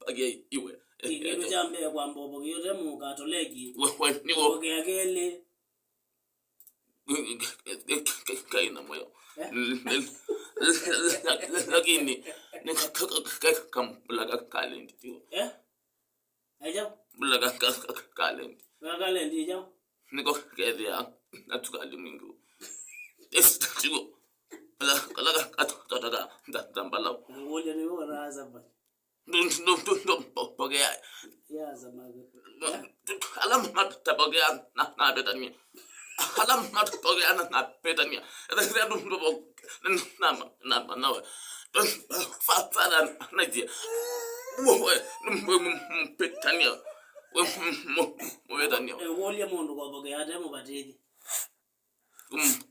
Age iwe. Kigero jambe kwamba obogiyote mu Katoliki. Niwo Ogeyagele. Kaina moyo. Lakini kamlaga kalendi tiwo. Aja? Mlaga kalendi. Kalendi aja? Niko kedya natukali mingu. Tiwo. Kalaga katotaga ndambala. Ngole ni wona azaba. Ndum pogea. Ya zamaga. Alam matapogea na betania. Alam matapogea na betania. Eda ndum nama nawe. Fatana nadia. Betania. Betania. Ngole mundu kwa pogea ate mu bategi.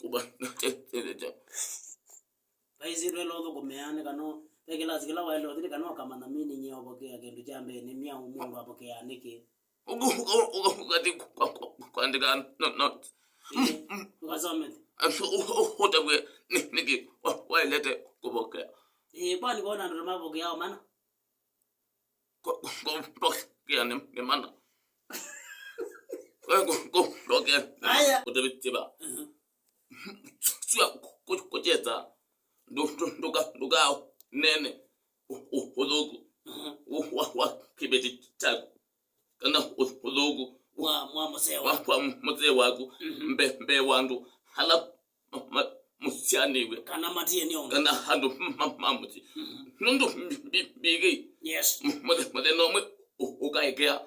Kuba teteja. Baiziro lodo kumeane kano pekela zikila wailo tiri kano kama na mini nyo pokea kindu jambe ni mia umundu apokea niki. Ugati kwandika not. Wasome. Hotabwe niki wailete kupokea. Kwani kona ndo mapokea maana? Kupokea ni maana. Kupokea. Aya. Kutabitiba. Sio kucheza. Nduga nene ulogu wa kibeti cha kana ulogu wa mzee wangu mbe wangu hala musianiwe kana matie ni onga kana handu mamuti nundu bigi yes mode no ukaikea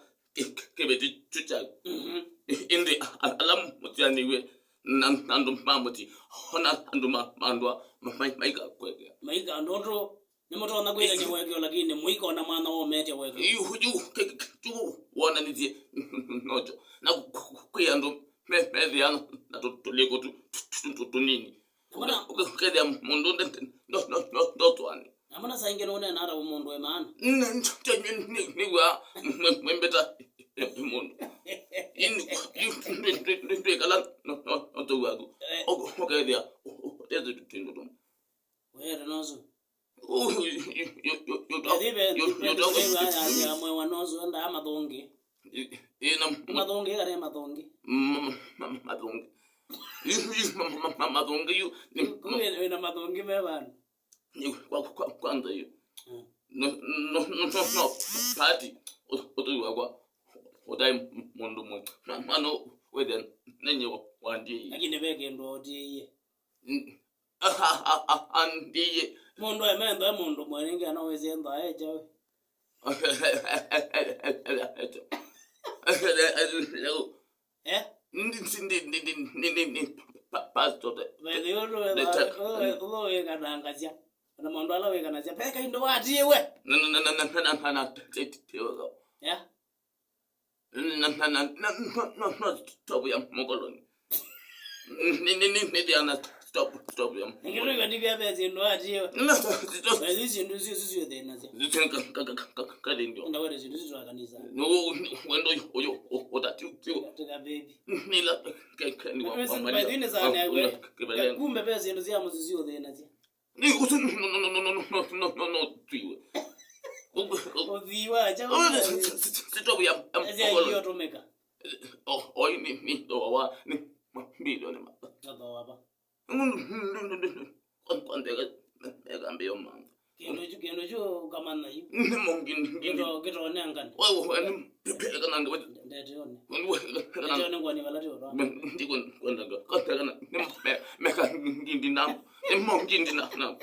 kibeti cha indi alam musianiwe nandu mamuti hona andu mandwa maika kwekea maika ndoto ni moto na kwenda nyeweke lakini muiko na mwana wao mete weke huju tu wana nizie nojo na kuyando mediano na toliko tu nini mbona ukakede mundu ndo twani mbona sainge none na ara umundu we maana ni wa mbeta mundu ini kala no to wago okede tezo tutindu wewe nozo you ya mwe wanozo nda amadongi madongi kare madongi madongi madongi you kuwe na madongi bebana kwanza hiyo no party otuwa odai mundu mwe mano weden nenye wandi lakini beke ndo odiye andiye mundu emendo mundu mwenenge anaweze enda eje ndi pastor wewe wewe kanangazia na mundu ala wewe kanazia peka ndo watiwe na ya na stop ya mokoloni ni diana stop ya ngiro ndi bya bezi ndo watiwe no bezi zindu zizo tena zi kalindio ndo wale zindu zizo kanisa no wendo oyo otati tuka baby nila ni wa kwa madini sana wewe kumbe bezi zindu zia muzizio tena zi ni kusu no tiwe oziwa cha stop ya hiyo tumeka oi ni do wa ni bilioni ma ndo hapa kwandega megambe yo mama kendo jo kama na hiyo mongin kito nengani wewe ni pepe kana ndo ndetione kana ndetione ngwani balati ora ndiko kwenda kana meka ngindi na mongin na